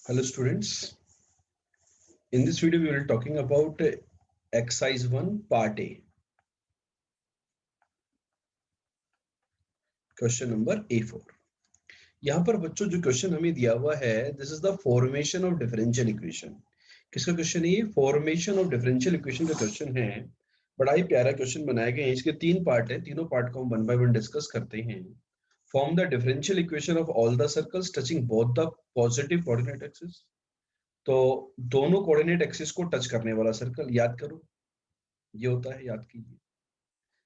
Hello students, in this video we will talking about exercise 1 part A, question number A4। यहाँ पर बच्चों जो question हमें दिया हुआ है, this is the formation of differential equation. किसका क्वेश्चन है ये? फॉर्मेशन ऑफ डिफरेंशियल इक्वेशन का क्वेश्चन है। बड़ा ही प्यारा क्वेश्चन बनाया गया है। इसके तीन पार्ट है, तीनों पार्ट को हम वन बाय वन डिस्कस करते हैं। Form the differential equation of all the circles touching both the positive coordinate axis. तो दोनों कोऑर्डिनेट एक्सिस को टच करने वाला सर्कल याद करो, ये होता है, याद कीजिए।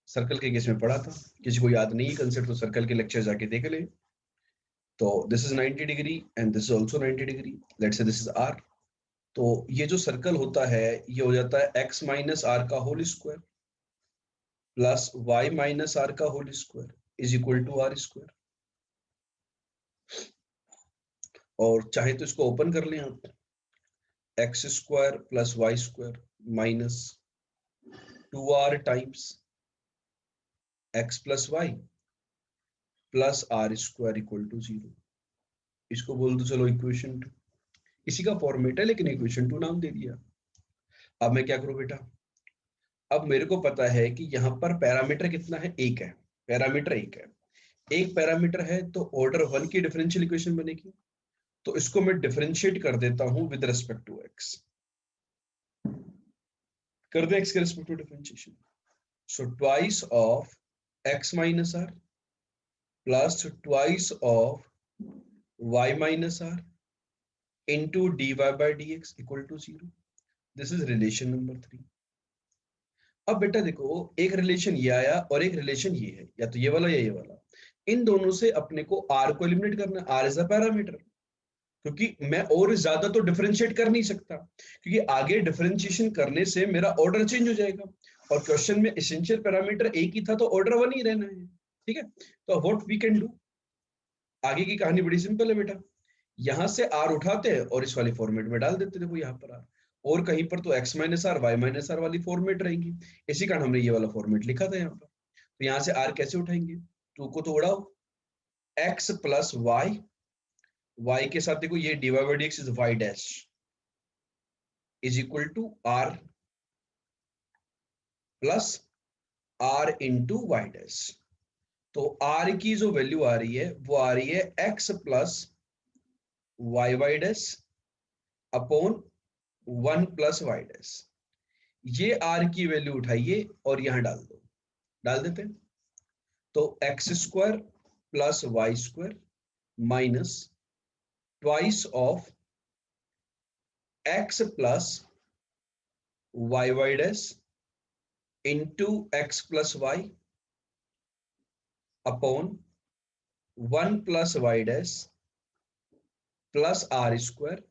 सर्कल के केस में पढ़ा था, किसी को याद नहीं कंसेप्ट तो सर्कल के लेक्चर जाके देख ले। तो this is 90 degree and this is also 90 degree, let's say this is R. तो ये जो सर्कल होता है ये हो जाता है x माइनस आर का whole square plus y minus r का whole square is equal to r square. और चाहे तो इसको ओपन कर लें आप, x square plus Y square minus 2r times x plus Y plus r square equal to 0। इसको बोल दो चलो इक्वेशन 2। इसी का फॉर्मेट है लेकिन इक्वेशन 2 नाम दे दिया। अब मैं क्या करूं बेटा, अब मेरे को पता है कि यहाँ पर पैरामीटर कितना है, एक है। पैरामीटर एक है, एक पैरामीटर है तो ऑर्डर 1 की डिफरेंशियल इक्वेशन बनेगी। तो इसको मैं डिफरेंशिएट कर देता हूं विद रिस्पेक्ट टू x। कर दे x के respect to differentiation. So twice of x minus R plus twice of y minus R into dy by dx equal to 0। This is relation number 3। अब बेटा देखो, एक रिलेशन ये आया और एक रिलेशन ये है, या तो ये वाला या ये वाला। इन दोनों से अपने को r को एलिमिनेट करना है। r इज अ पैरामीटर, क्योंकि मैं और ज्यादा तो डिफरेंशिएट कर नहीं सकता, क्योंकि आगे डिफरेंशिएशन करने से मेरा ऑर्डर चेंज हो जाएगा। और क्वेश्चन में एसेंशियल पैरामीटर एक ही था तो ऑर्डर 1 ही रहना है। ठीक है, तो व्हाट वी कैन डू, आगे की कहानी बड़ी सिंपल है बेटा। यहां से r उठाते हैं और इस वाले फॉर्मेट में डाल देते। देखो यहाँ पर r, और कहीं पर तो x minus R Y minus R वाली फॉर्मेट रहेगी। इसी कारण हमने ये वाला फॉर्मेट लिखा था यहाँ पर। तो यहाँ से r कैसे उठाएंगे, 2 को तो उड़ाओ, x प्लस वाई, वाई के साथ देखो ये dy by dx is y dash is equal to r plus r into Y dash. तो r की जो वैल्यू आ रही है वो आ रही है x plus Y Y dash upon 1 plus Y dash. ये r की वैल्यू उठाइए और यहां डाल दो, डाल देते हैं। तो x square plus Y square minus twice of x plus Y Y dash into x plus y upon 1 plus Y dash plus r square,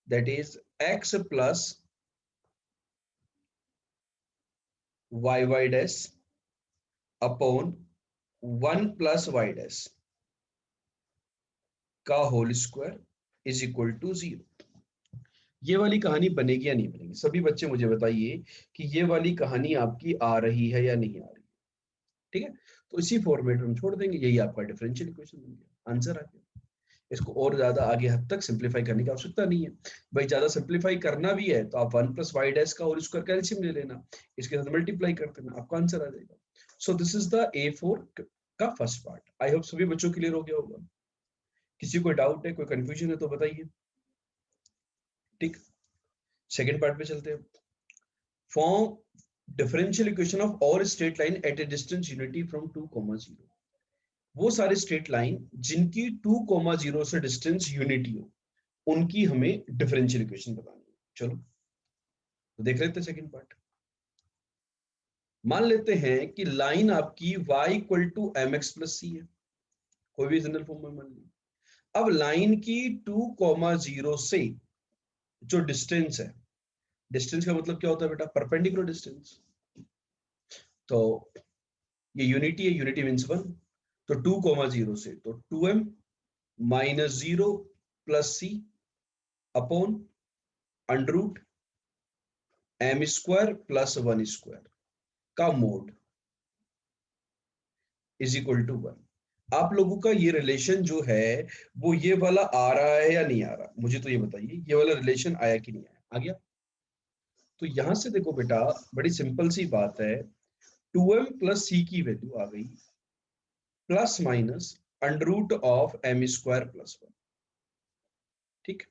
that is x plus Y Y dash upon 1 plus Y dash का whole square is equal to 0। ये वाली कहानी बनेगी या नहीं बनेगी? सभी बच्चे मुझे बताइए कि ये वाली कहानी आपकी आ रही है या नहीं आ रही है। ठीक है, तो इसी फॉर्मेट में हम छोड़ देंगे। यही आपका डिफरेंशियल इक्वेशन बन गया, आंसर आ गया। इसको और ज्यादा आगे हद तक सिंप्लीफाई करने की आवश्यकता नहीं है। भाई ज्यादा सिंप्लीफाई करना भी है तो आप 1 प्लस वाई डैश का और स्क्वायर कैल्शियम ले लेना, इसके साथ मल्टीप्लाई कर देना, आपका आंसर आ जाएगा। So this is the A4 का फर्स्ट पार्ट। आई होप सभी बच्चों क्लियर हो गया होगा। किसी को डाउट है, कोई कंफ्यूजन है तो बताइए। ठीक, सेकेंड पार्ट पे चलते हैं। Form differential equation of all straight line at A distance unity from 2, 0। वो सारे स्ट्रेट लाइन जिनकी 2, 0 से डिस्टेंस यूनिटी हो, उनकी हमें डिफरेंशियल इक्वेशन बतानी है। चलो तो देख लेते हैं सेकंड पार्ट। मान लेते हैं कि लाइन आपकी y equal to m x plus c है, कोई भी जनरल फॉर्म में मान ली। अब लाइन की 2, 0 से जो डिस्टेंस है, डिस्टेंस का मतलब क्या होता है बेटा? Perpendicular distance. तो ये यूनिटी है, यूनिटी मीन्स 1। तो 2, 0 से तो 2m minus 0 plus c upon under root m square plus 1 square का मोड इज इक्वल टू 1। आप लोगों का ये रिलेशन जो है वो ये वाला आ रहा है या नहीं आ रहा, मुझे तो ये बताइए, ये वाला रिलेशन आया कि नहीं आया? आ गया। तो यहां से देखो बेटा, बड़ी सिंपल सी बात है, 2m प्लस सी की वैल्यू आ गई plus minus under root of M square plus 1। ठीक,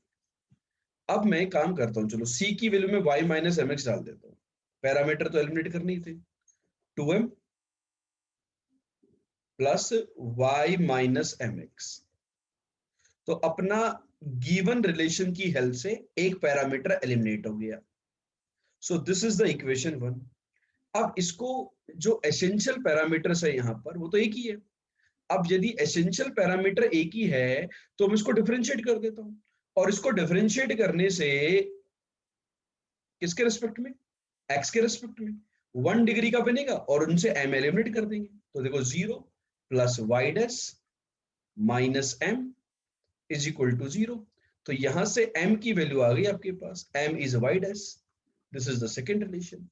अब मैं एक काम करता हूँ, चलो सी की वैल्यू में y माइनस एम एक्स डाल देता हूँ, पैरामीटर तो एलिमिनेट करने ही थे, 2m plus y minus M X. तो अपना गिवन रिलेशन की हेल्प से एक पैरामीटर एलिमिनेट हो गया। So this is the equation 1। अब इसको, जो एसेंशियल पैरामीटर्स है यहाँ पर वो तो एक ही है। अब यदि एसेंशियल पैरामीटर एक ही है तो मैं इसको डिफरेंशिएट कर देता हूं, और इसको डिफरेंशिएट करने से किसके रेस्पेक्ट में, एक्स के रेस्पेक्ट में 1 डिग्री का बनेगा, और उनसे एम एलिमिनेट कर देंगे। तो देखो 0 plus Y dash minus M is equal to 0। तो यहां से m की वैल्यू आ गई आपके पास, m is y dash. This is the second relation.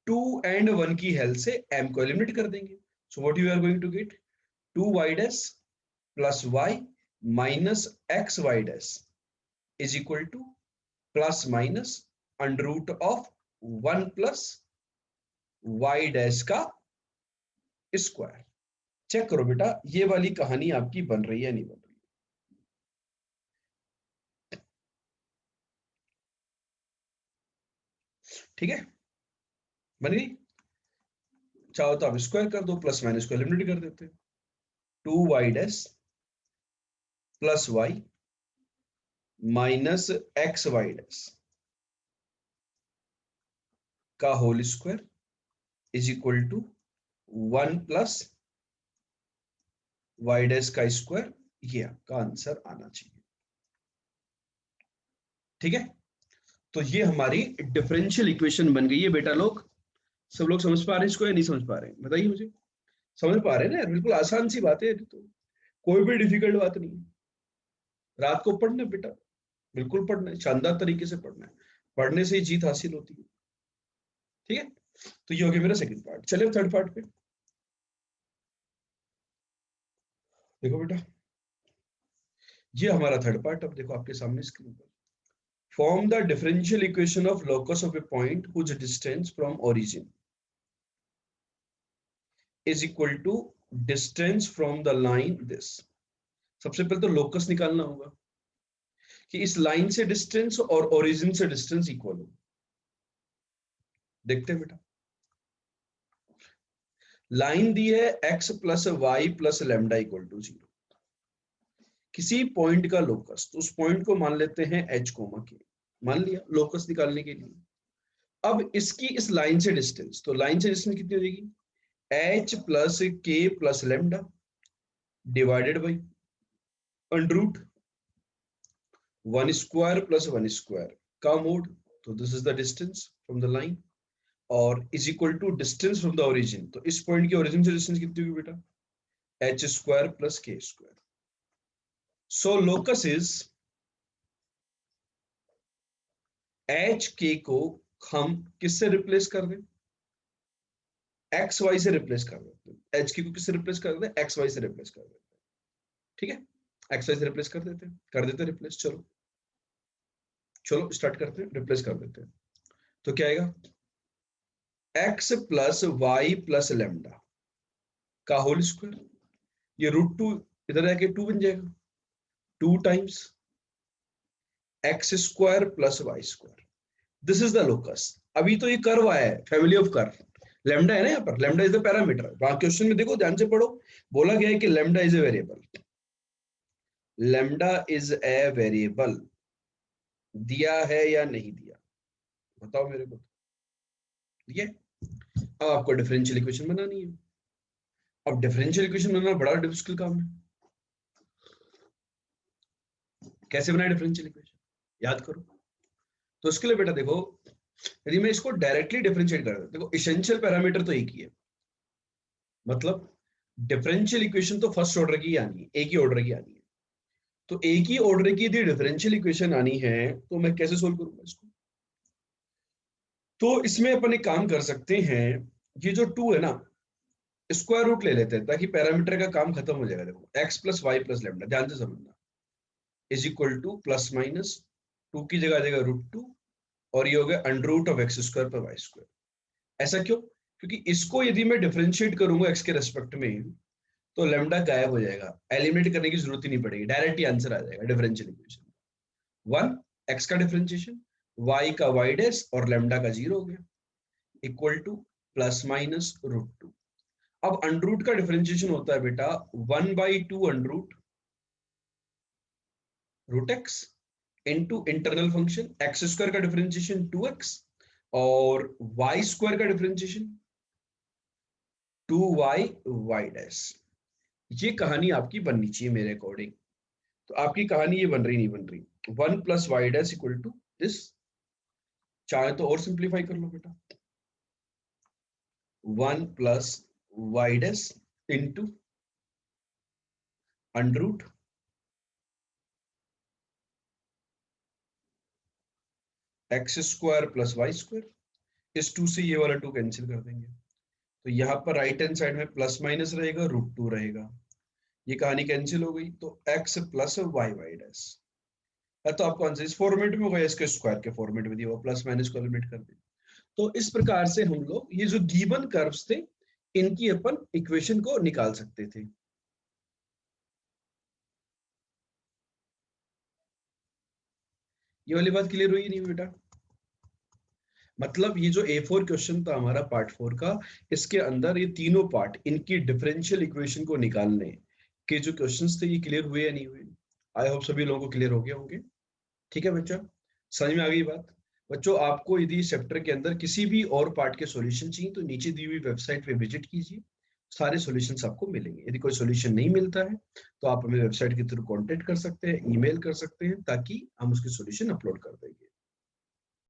2 and 1 की हेल्प से m को एलिमिनेट कर देंगे। So what you are going to get, 2y dash plus y minus x Y dash is equal to plus minus under root of 1 plus y dash का square. Check करो बेटा, ये वाली कहानी आपकी बन रही है नहीं बन रही? ठीक है, बन गई। चाहो तो आप स्क्वायर कर दो, प्लस माइनस को एलिमिनेट कर देते हैं। 2y dash plus y minus x Y dash का whole square is equal to 1 plus Y dash का स्क्वायर। ये आपका आंसर आना चाहिए। ठीक है, तो ये हमारी डिफरेंशियल इक्वेशन बन गई है बेटा। लोग सब लोग समझ पा रहे हैं इसको या नहीं समझ पा रहे हैं, बताइए मुझे। समझ पा रहे हैं ना? बिल्कुल आसान सी बात है, तो कोई भी डिफिकल्ट बात नहीं है। रात को पढ़ना है बेटा, बिल्कुल पढ़ना है, शानदार तरीके से पढ़ना है, पढ़ने से ही जीत हासिल होती है। ठीक है, तो ये हो गया मेरा सेकंड पार्ट। चलिए थर्ड पार्ट पे देखो बेटा, ये हमारा थर्ड पार्ट अब देखो आपके सामने स्क्रीन पर। Form the differential equation of locus of a point whose distance from origin is equal to distance from the line this. सबसे पहले तो लोकस निकालना होगा कि इस लाइन से डिस्टेंस और ओरिजिन से डिस्टेंस इक्वल हो। देखते हैं बेटा, लाइन दी है x plus Y plus lambda equal to 0। किसी पॉइंट का लोकस, तो उस पॉइंट को मान लेते हैं h कोमा के, मान लिया लोकस निकालने के लिए। अब इसकी इस लाइन से डिस्टेंस, तो लाइन से डिस्टेंस कितनी हो जाएगी, h plus k plus lambda divided by under root 1 square plus 1 square का मोड। तो this is the distance from the line, और is equal to distance from the origin. तो इस पॉइंट की ओरिजिन से डिस्टेंस कितनी होगी बेटा, h स्क्वायर प्लस के square. So locus is H के को हम किससे रिप्लेस कर दें, एक्स वाई से रिप्लेस कर देते हैं। एच के को किससे रिप्लेस कर दें, एक्स वाई से रिप्लेस कर देते हैं। ठीक है, एक्स वाई से रिप्लेस कर देते हैं, कर देते हैं रिप्लेस। चलो चलो स्टार्ट करते हैं, रिप्लेस कर देते हैं। तो क्या आएगा, X plus Y plus lambda का होल स्क्वायर, ये रूट 2 इधर आके 2 बन जाएगा, 2 times X square plus Y square. This is the locus. अभी तो ये कर्व आया है, फैमिली ऑफ कर्व, लेमडा है ना यहाँ पर, lambda is the parameter. Question में देखो ध्यान से पढ़ो, बोला गया है कि lambda is a variable, lambda is a variable. दिया है या नहीं दिया, बताओ मेरे को। ठीक है, अब आपको डिफरेंशियल इक्वेशन बनानी है। अब डिफरेंशियल इक्वेशन बनाना बड़ा डिफिकल्ट काम है। कैसे बनाए डिफरेंशियल इक्वेशन, याद करो। तो उसके लिए बेटा देखो, यदि मैं इसको डायरेक्टली डिफरेंशिएट कर, देखो एसेंशियल पैरामीटर तो एक ही है, मतलब डिफरेंशियल इक्वेशन तो फर्स्ट ऑर्डर की आनी है, एक ही ऑर्डर की आनी है। तो एक ही ऑर्डर की यदि डिफरेंशियल इक्वेशन आनी है तो मैं कैसे सोल्व करूंगा इसको। तो इसमें अपन एक काम कर सकते हैं, ये जो 2 है ना, स्क्वायर रूट ले लेते हैं ताकि पैरामीटर का काम खत्म हो जाएगा। देखो X plus Y plus lambda, ध्यान से समझना, is equal to plus minus 2 की जगह आ जाएगा √2 और ये हो गया under root of X square पर वाई स्क्वायर। ऐसा क्यों? क्योंकि इसको यदि मैं डिफरेंशिएट करूंगा एक्स के रेस्पेक्ट में तो लेमडा गायब हो जाएगा, एलिमिनेट करने की जरूरत ही नहीं पड़ेगी, डायरेक्ट ही आंसर आ जाएगा डिफरेंशियल इक्वेशन। 1 एक्स का डिफरेंशिएशन, वाई का वाई डैश और लेमडा का 0 हो गया, इक्वल टू प्लस माइनस √2। अब अंडर रूट का डिफरेंशिएशन होता है बेटा 1/2 under root X into internal function X square का डिफरेंशिएशन 2x और वाई स्क्वायर का डिफरेंशिएशन 2y वाई डैश। ये कहानी आपकी बननी चाहिए मेरे अकॉर्डिंग, तो आपकी कहानी ये बन रही नहीं बन रही। 1 plus Y dash equal to this, चाहे तो और सिंप्लीफाई कर लो बेटा, 1 plus Y dash into under root X square plus Y square. इस 2 से ये वाला 2 कैंसिल कर देंगे, तो यहाँ पर राइट हैंड साइड में प्लस माइनस रहेगा, √2 रहेगा, ये कहानी कैंसिल हो गई, तो x plus Y Y dash. तो आपको आंसर इस फॉर्मेट में होगा, इसके स्क्वायर के फॉर्मेट में दिया हुआ, प्लस माइनस को एलिमिनेट कर दे। तो इस प्रकार से हम लोग ये जो गिवन कर्व्स थे इनकी अपन इक्वेशन को निकाल सकते थे। ये वाली बात क्लियर हुई नहीं बेटा? मतलब ये जो A4 क्वेश्चन था हमारा पार्ट 4 का, इसके अंदर ये तीनों पार्ट इनकी डिफरेंशियल इक्वेशन को निकालने के जो क्वेश्चंस थे ये क्लियर हुए या नहीं हुए? आई होप सभी लोगों को क्लियर हो गए होंगे। ठीक है बच्चा, समझ में आ गई बात? बच्चों आपको यदि इस चैप्टर के अंदर किसी भी और पार्ट के सॉल्यूशन चाहिए तो नीचे दी हुई वेबसाइट पे विजिट कीजिए, सारे सॉल्यूशंस आपको मिलेंगे। यदि कोई सॉल्यूशन नहीं मिलता है तो आप हमें वेबसाइट के थ्रू कांटेक्ट कर सकते हैं, ईमेल कर सकते हैं, ताकि हम उसके सॉल्यूशन अपलोड कर देंगे।